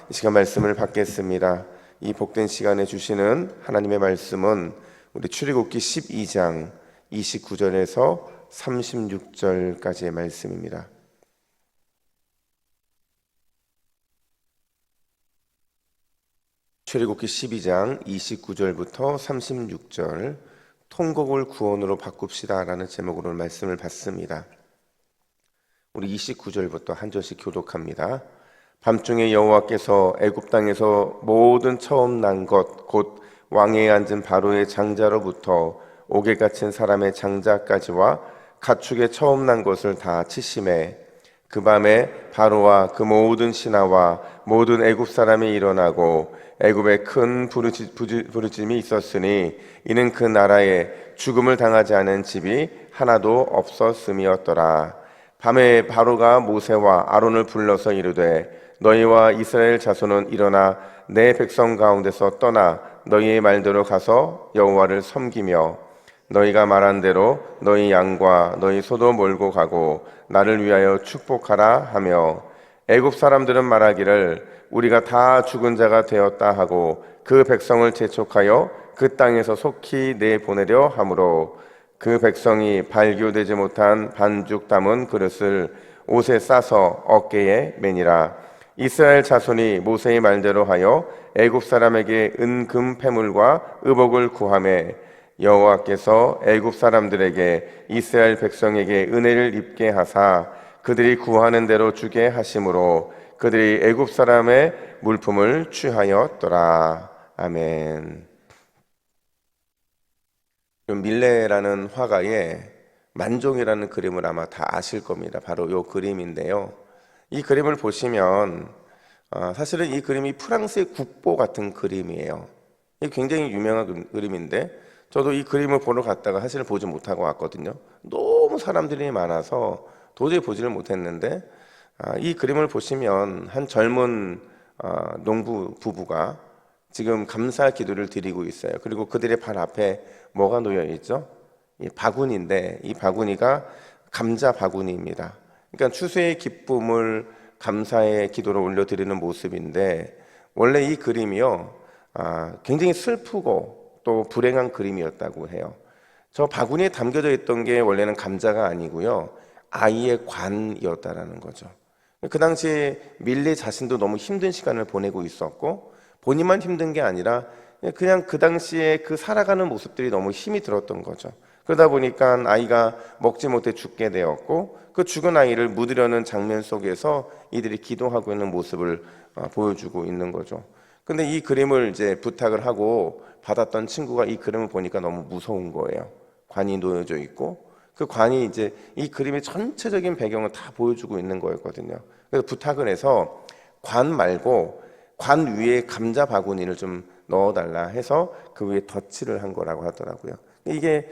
이 시간 말씀을 받겠습니다. 이 복된 시간에 주시는 하나님의 말씀은 우리 출애굽기 12장 29절에서 36절까지의 말씀입니다. 출애굽기 12장 29절부터 36절 통곡을 구원으로 바꿉시다 라는 제목으로 말씀을 받습니다. 우리 29절부터 한 절씩 교독합니다. 밤중에 여호와께서 애굽 땅에서 모든 처음 난 것 곧 왕위에 앉은 바로의 장자로부터 옥에 갇힌 사람의 장자까지와 가축의 처음 난 것을 다 치심해 그 밤에 바로와 그 모든 신하와 모든 애굽 사람이 일어나고 애굽에 큰 부르짐이 있었으니 이는 그 나라에 죽음을 당하지 않은 집이 하나도 없었음이었더라. 밤에 바로가 모세와 아론을 불러서 이르되 너희와 이스라엘 자손은 일어나 내 백성 가운데서 떠나 너희의 말대로 가서 여호와를 섬기며 너희가 말한 대로 너희 양과 너희 소도 몰고 가고 나를 위하여 축복하라 하며 애굽 사람들은 말하기를 우리가 다 죽은 자가 되었다 하고 그 백성을 재촉하여 그 땅에서 속히 내보내려 하므로 그 백성이 발교되지 못한 반죽 담은 그릇을 옷에 싸서 어깨에 매니라. 이스라엘 자손이 모세의 말대로 하여 애굽 사람에게 은금 패물과 의복을 구하매 여호와께서 애굽 사람들에게 이스라엘 백성에게 은혜를 입게 하사 그들이 구하는 대로 주게 하심으로 그들이 애굽 사람의 물품을 취하였더라. 아멘. 밀레라는 화가의 만종이라는 그림을 아마 다 아실 겁니다. 바로 이 그림인데요. 이 그림을 보시면 사실은 이 그림이 프랑스의 국보 같은 그림이에요. 굉장히 유명한 그림인데 저도 이 그림을 보러 갔다가 사실 보지 못하고 왔거든요. 너무 사람들이 많아서 도저히 보지를 못했는데 이 그림을 보시면 한 젊은 농부 부부가 지금 감사 기도를 드리고 있어요. 그리고 그들의 발 앞에 뭐가 놓여 있죠? 이 바구니인데 이 바구니가 감자 바구니입니다. 그러니까 추수의 기쁨을 감사의 기도로 올려드리는 모습인데 원래 이 그림이요 굉장히 슬프고 또 불행한 그림이었다고 해요. 저 바구니에 담겨져 있던 게 원래는 감자가 아니고요 아이의 관이었다라는 거죠. 그 당시에 밀레 자신도 너무 힘든 시간을 보내고 있었고 본인만 힘든 게 아니라 그냥 그 당시에 그 살아가는 모습들이 너무 힘이 들었던 거죠. 그러다 보니까 아이가 먹지 못해 죽게 되었고 그 죽은 아이를 묻으려는 장면 속에서 이들이 기도하고 있는 모습을 보여주고 있는 거죠. 근데 이 그림을 이제 부탁을 하고 받았던 친구가 이 그림을 보니까 너무 무서운 거예요. 관이 놓여져 있고 그 관이 이제 이 그림의 전체적인 배경을 다 보여주고 있는 거였거든요. 그래서 부탁을 해서 관 말고 관 위에 감자 바구니를 좀 넣어달라 해서 그 위에 덧칠을 한 거라고 하더라고요. 이게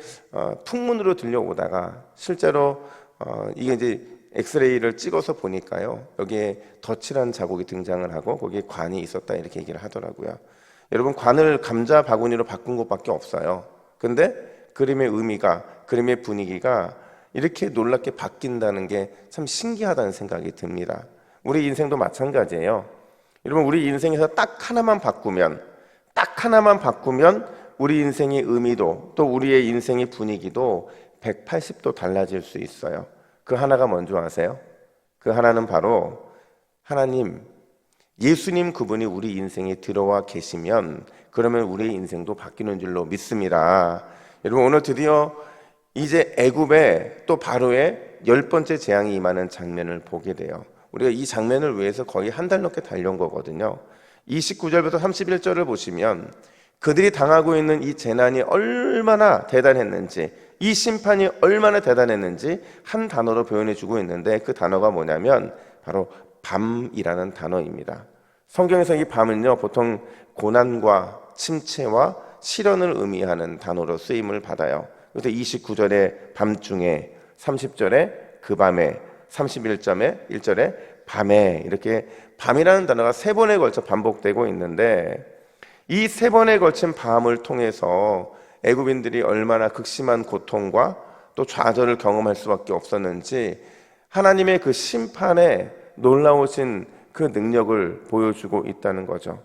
풍문으로 들려오다가 실제로 이게 이제 엑스레이를 찍어서 보니까요 여기에 덧칠한 자국이 등장을 하고 거기에 관이 있었다 이렇게 얘기를 하더라고요. 여러분 관을 감자 바구니로 바꾼 것밖에 없어요. 근데 그림의 의미가 그림의 분위기가 이렇게 놀랍게 바뀐다는 게 참 신기하다는 생각이 듭니다. 우리 인생도 마찬가지예요. 여러분 우리 인생에서 딱 하나만 바꾸면 우리 인생의 의미도 또 우리의 인생의 분위기도 180도 달라질 수 있어요. 그 하나가 뭔지 아세요? 그 하나는 바로 하나님, 예수님 그분이 우리 인생에 들어와 계시면 그러면 우리의 인생도 바뀌는 줄로 믿습니다. 여러분 오늘 드디어 이제 애굽에 또 바로의 10번째 재앙이 임하는 장면을 보게 돼요. 우리가 이 장면을 위해서 거의 한 달 넘게 달려온 거거든요. 29절부터 31절을 보시면 그들이 당하고 있는 이 재난이 얼마나 대단했는지 이 심판이 얼마나 대단했는지 한 단어로 표현해 주고 있는데 그 단어가 뭐냐면 바로 밤이라는 단어입니다. 성경에서 이 밤은요 보통 고난과 침체와 시련을 의미하는 단어로 쓰임을 받아요. 그래서 29절에 밤중에 30절에 그 밤에 31절에 밤에 이렇게 밤이라는 단어가 3번에 걸쳐 반복되고 있는데 이 3번에 걸친 밤을 통해서 애굽인들이 얼마나 극심한 고통과 또 좌절을 경험할 수밖에 없었는지 하나님의 그 심판에 놀라우신 그 능력을 보여주고 있다는 거죠.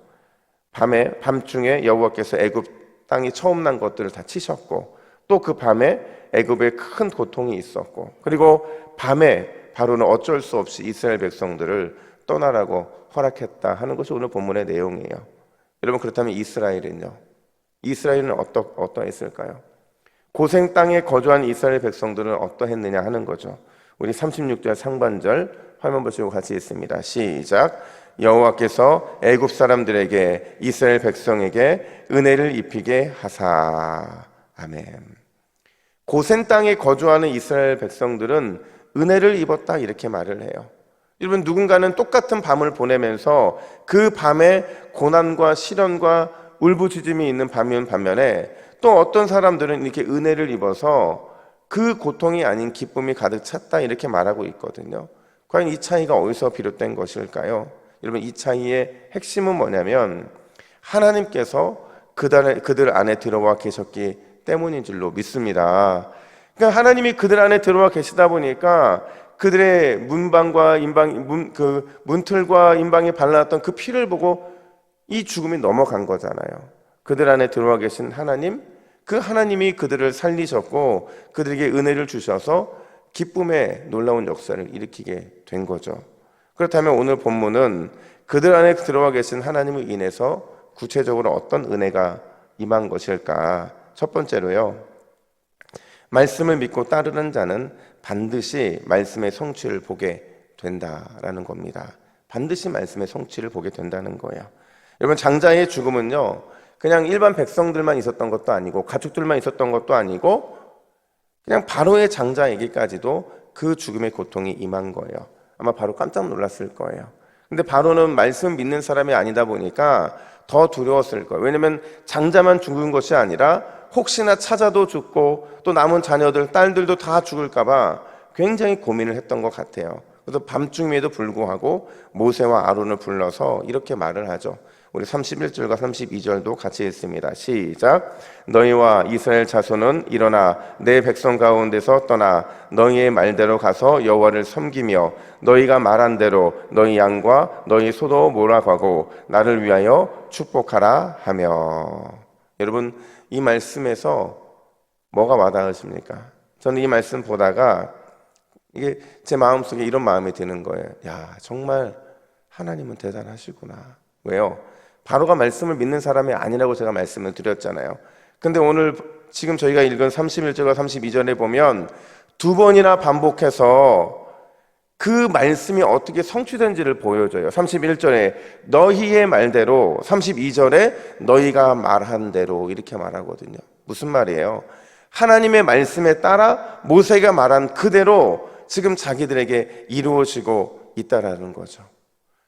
밤중에 여호와께서 애굽 땅이 처음 난 것들을 다 치셨고, 또 그 밤에 애굽에 큰 고통이 있었고, 그리고 밤에 바로는 어쩔 수 없이 이스라엘 백성들을 떠나라고 허락했다 하는 것이 오늘 본문의 내용이에요. 여러분, 그렇다면 이스라엘은 어떠했을까요? 고생 땅에 거주한 이스라엘 백성들은 어떠했느냐 하는 거죠. 우리 36절 상반절 화면 보시고 같이 읽습니다. 시작. 여호와께서 애굽 사람들에게 이스라엘 백성에게 은혜를 입히게 하사. 아멘. 고센 땅에 거주하는 이스라엘 백성들은 은혜를 입었다 이렇게 말을 해요. 여러분, 누군가는 똑같은 밤을 보내면서 그 밤에 고난과 시련과 울부짖음이 있는 밤인 반면에, 또 어떤 사람들은 이렇게 은혜를 입어서 그 고통이 아닌 기쁨이 가득 찼다 이렇게 말하고 있거든요. 과연 이 차이가 어디서 비롯된 것일까요? 여러분, 이 차이의 핵심은 뭐냐면 하나님께서 그들 안에 들어와 계셨기 때문인 줄로 믿습니다. 그러니까 하나님이 그들 안에 들어와 계시다 보니까 그들의 문방과 문틀과 인방에 발라놨던 그 피를 보고 이 죽음이 넘어간 거잖아요. 그들 안에 들어와 계신 하나님, 그 하나님이 그들을 살리셨고 그들에게 은혜를 주셔서 기쁨의 놀라운 역사를 일으키게 된 거죠. 그렇다면 오늘 본문은 그들 안에 들어와 계신 하나님을 인해서 구체적으로 어떤 은혜가 임한 것일까? 첫 번째로요, 말씀을 믿고 따르는 자는 반드시 말씀의 성취를 보게 된다라는 겁니다. 반드시 말씀의 성취를 보게 된다는 거예요. 여러분, 장자의 죽음은요, 그냥 일반 백성들만 있었던 것도 아니고 가축들만 있었던 것도 아니고 그냥 바로의 장자에게까지도 그 죽음의 고통이 임한 거예요. 아마 바로 깜짝 놀랐을 거예요. 근데 바로는 말씀 믿는 사람이 아니다 보니까 더 두려웠을 거예요. 왜냐하면 장자만 죽은 것이 아니라 혹시나 찾아도 죽고 또 남은 자녀들, 딸들도 다 죽을까 봐 굉장히 고민을 했던 것 같아요. 그래서 밤중임에도 불구하고 모세와 아론을 불러서 이렇게 말을 하죠. 우리 31절과 32절도 같이 읽습니다. 시작. 너희와 이스라엘 자손은 일어나 내 백성 가운데서 떠나 너희의 말대로 가서 여호와를 섬기며 너희가 말한 대로 너희 양과 너희 소도 몰아가고 나를 위하여 축복하라 하며. 여러분, 이 말씀에서 뭐가 와닿으십니까? 저는 이 말씀 보다가 이게 제 마음속에 이런 마음이 드는 거예요. 야, 정말 하나님은 대단하시구나. 왜요? 바로가 말씀을 믿는 사람이 아니라고 제가 말씀을 드렸잖아요. 근데 오늘 지금 저희가 읽은 31절과 32절에 보면 두 번이나 반복해서 그 말씀이 어떻게 성취된지를 보여줘요. 31절에 너희의 말대로, 32절에 너희가 말한 대로 이렇게 말하거든요. 무슨 말이에요? 하나님의 말씀에 따라 모세가 말한 그대로 지금 자기들에게 이루어지고 있다라는 거죠.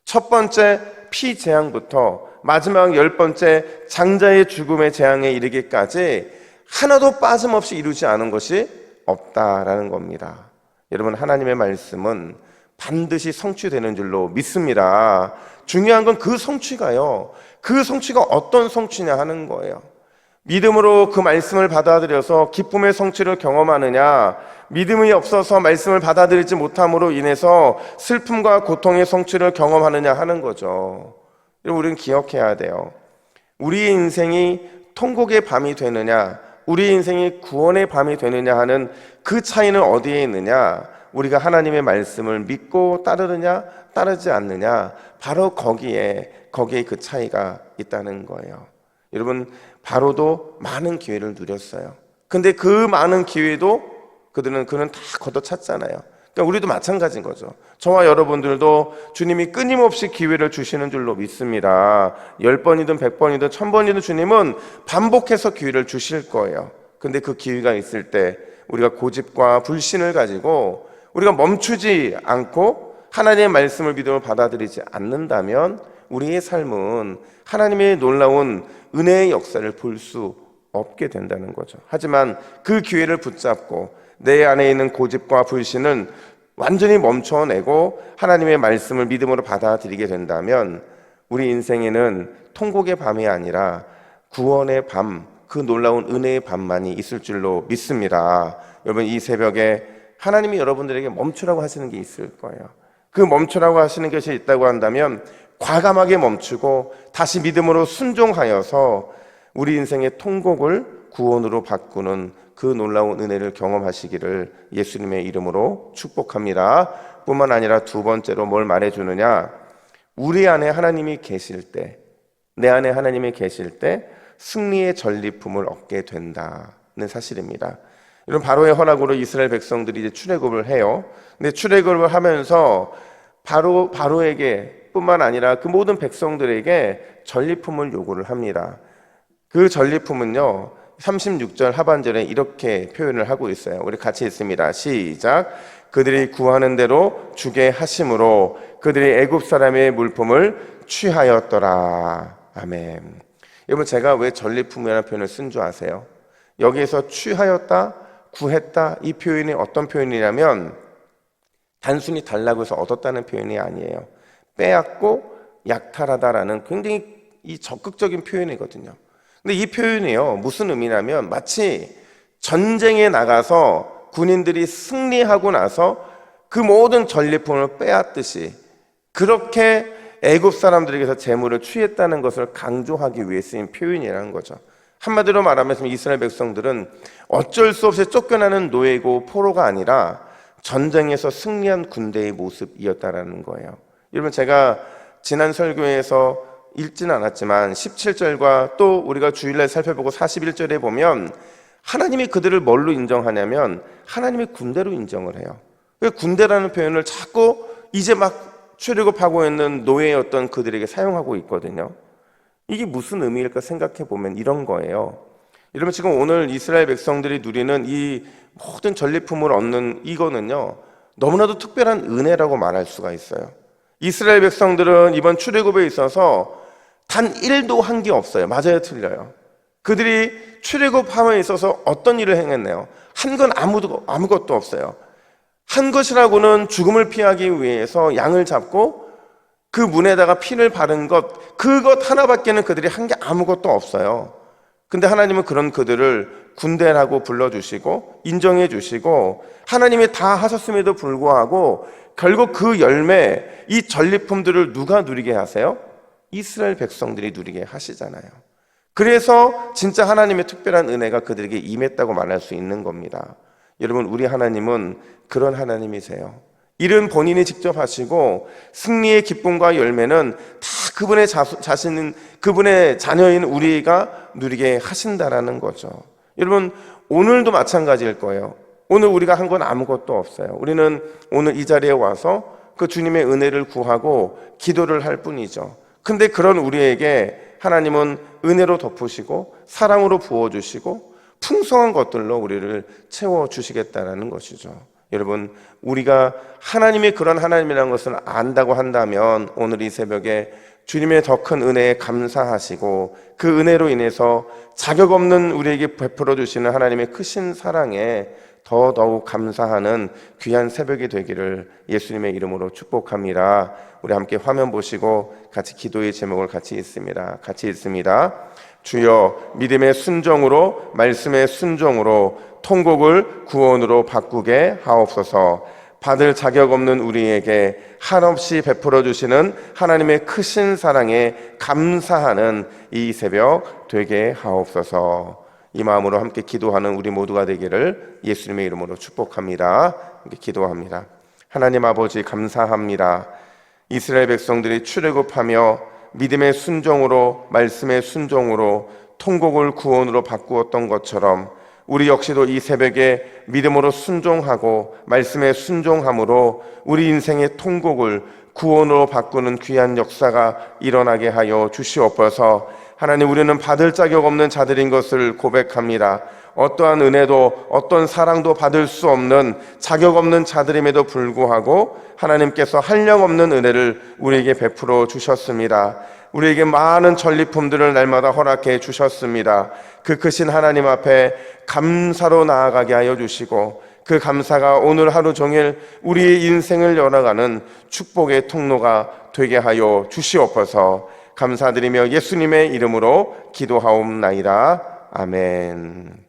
첫 번째 피 재앙부터 마지막 10번째 장자의 죽음의 재앙에 이르기까지 하나도 빠짐없이 이루지 않은 것이 없다라는 겁니다. 여러분, 하나님의 말씀은 반드시 성취되는 줄로 믿습니다. 중요한 건 그 성취가요, 그 성취가 어떤 성취냐 하는 거예요. 믿음으로 그 말씀을 받아들여서 기쁨의 성취를 경험하느냐, 믿음이 없어서 말씀을 받아들이지 못함으로 인해서 슬픔과 고통의 성취를 경험하느냐 하는 거죠. 우리는 기억해야 돼요. 우리의 인생이 통곡의 밤이 되느냐, 우리의 인생이 구원의 밤이 되느냐 하는 그 차이는 어디에 있느냐? 우리가 하나님의 말씀을 믿고 따르느냐 따르지 않느냐, 바로 거기에 그 차이가 있다는 거예요. 여러분, 바로도 많은 기회를 누렸어요. 근데 그 많은 기회도 그는 다 걷어찼잖아요. 그러니까 우리도 마찬가지인 거죠. 저와 여러분들도 주님이 끊임없이 기회를 주시는 줄로 믿습니다. 10번이든 100번이든 1000번이든 주님은 반복해서 기회를 주실 거예요. 근데 그 기회가 있을 때 우리가 고집과 불신을 가지고 우리가 멈추지 않고 하나님의 말씀을 믿음으로 받아들이지 않는다면 우리의 삶은 하나님의 놀라운 은혜의 역사를 볼 수 없게 된다는 거죠. 하지만 그 기회를 붙잡고 내 안에 있는 고집과 불신은 완전히 멈춰내고 하나님의 말씀을 믿음으로 받아들이게 된다면 우리 인생에는 통곡의 밤이 아니라 구원의 밤, 그 놀라운 은혜의 밤만이 있을 줄로 믿습니다. 여러분, 이 새벽에 하나님이 여러분들에게 멈추라고 하시는 게 있을 거예요. 그 멈추라고 하시는 것이 있다고 한다면 과감하게 멈추고 다시 믿음으로 순종하여서 우리 인생의 통곡을 구원으로 바꾸는 그 놀라운 은혜를 경험하시기를 예수님의 이름으로 축복합니다. 뿐만 아니라 두 번째로 뭘 말해주느냐, 우리 안에 하나님이 계실 때, 내 안에 하나님이 계실 때 승리의 전리품을 얻게 된다는 사실입니다. 이런 바로의 허락으로 이스라엘 백성들이 이제 출애굽을 해요. 근데 출애굽을 하면서 바로에게 뿐만 아니라 그 모든 백성들에게 전리품을 요구를 합니다. 그 전리품은요, 36절 하반절에 이렇게 표현을 하고 있어요. 우리 같이 읽습니다. 시작. 그들이 구하는 대로 주게 하심으로 그들이 애굽 사람의 물품을 취하였더라. 아멘. 여러분, 제가 왜 전리품이라는 표현을 쓴 줄 아세요? 여기에서 취하였다, 구했다, 이 표현이 어떤 표현이냐면 단순히 달라고 해서 얻었다는 표현이 아니에요. 빼앗고 약탈하다라는 굉장히 이 적극적인 표현이거든요. 근데 이 표현이요, 무슨 의미냐면 마치 전쟁에 나가서 군인들이 승리하고 나서 그 모든 전리품을 빼앗듯이 그렇게 애굽 사람들에게서 재물을 취했다는 것을 강조하기 위해 쓰인 표현이라는 거죠. 한마디로 말하면 이스라엘 백성들은 어쩔 수 없이 쫓겨나는 노예고 포로가 아니라 전쟁에서 승리한 군대의 모습이었다라는 거예요. 여러분, 제가 지난 설교에서 읽지는 않았지만 17절과 또 우리가 주일날 살펴보고 41절에 보면 하나님이 그들을 뭘로 인정하냐면 하나님의 군대로 인정을 해요. 군대라는 표현을 자꾸 이제 막 출애굽하고 있는 노예였던 그들에게 사용하고 있거든요. 이게 무슨 의미일까 생각해 보면 이런 거예요. 여러분, 지금 오늘 이스라엘 백성들이 누리는 이 모든 전리품을 얻는 이거는요, 너무나도 특별한 은혜라고 말할 수가 있어요. 이스라엘 백성들은 이번 출애굽에 있어서 단 1도 한 게 없어요. 맞아요, 틀려요? 그들이 출애굽함에 있어서 어떤 일을 행했네요? 한 건 아무것도 없어요. 한 것이라고는 죽음을 피하기 위해서 양을 잡고 그 문에다가 피를 바른 그것 하나밖에는 그들이 한 게 아무것도 없어요. 근데 하나님은 그런 그들을 군대라고 불러주시고 인정해 주시고 하나님이 다 하셨음에도 불구하고 결국 그 열매, 이 전리품들을 누가 누리게 하세요? 이스라엘 백성들이 누리게 하시잖아요. 그래서 진짜 하나님의 특별한 은혜가 그들에게 임했다고 말할 수 있는 겁니다. 여러분, 우리 하나님은 그런 하나님이세요. 일은 본인이 직접 하시고 승리의 기쁨과 열매는 다 그분의 그분의 자녀인 우리가 누리게 하신다라는 거죠. 여러분, 오늘도 마찬가지일 거예요. 오늘 우리가 한 건 아무것도 없어요. 우리는 오늘 이 자리에 와서 그 주님의 은혜를 구하고 기도를 할 뿐이죠. 근데 그런 우리에게 하나님은 은혜로 덮으시고 사랑으로 부어주시고 풍성한 것들로 우리를 채워주시겠다는 것이죠. 여러분, 우리가 하나님이 그런 하나님이라는 것을 안다고 한다면 오늘 이 새벽에 주님의 더 큰 은혜에 감사하시고 그 은혜로 인해서 자격 없는 우리에게 베풀어 주시는 하나님의 크신 사랑에 더더욱 감사하는 귀한 새벽이 되기를 예수님의 이름으로 축복합니다. 우리 함께 화면 보시고 같이 기도의 제목을 같이 읽습니다. 같이 읽습니다. 주여, 믿음의 순종으로, 말씀의 순종으로 통곡을 구원으로 바꾸게 하옵소서. 받을 자격 없는 우리에게 한없이 베풀어 주시는 하나님의 크신 사랑에 감사하는 이 새벽 되게 하옵소서. 이 마음으로 함께 기도하는 우리 모두가 되기를 예수님의 이름으로 축복합니다. 함께 기도합니다. 하나님 아버지, 감사합니다. 이스라엘 백성들이 출애굽하며 믿음의 순종으로, 말씀의 순종으로 통곡을 구원으로 바꾸었던 것처럼 우리 역시도 이 새벽에 믿음으로 순종하고 말씀에 순종함으로 우리 인생의 통곡을 구원으로 바꾸는 귀한 역사가 일어나게 하여 주시옵소서. 하나님, 우리는 받을 자격 없는 자들인 것을 고백합니다. 어떠한 은혜도 어떤 사랑도 받을 수 없는 자격 없는 자들임에도 불구하고 하나님께서 한량없는 은혜를 우리에게 베풀어 주셨습니다. 우리에게 많은 전리품들을 날마다 허락해 주셨습니다. 그 크신 하나님 앞에 감사로 나아가게 하여 주시고 그 감사가 오늘 하루 종일 우리의 인생을 열어가는 축복의 통로가 되게 하여 주시옵소서. 감사드리며 예수님의 이름으로 기도하옵나이다. 아멘.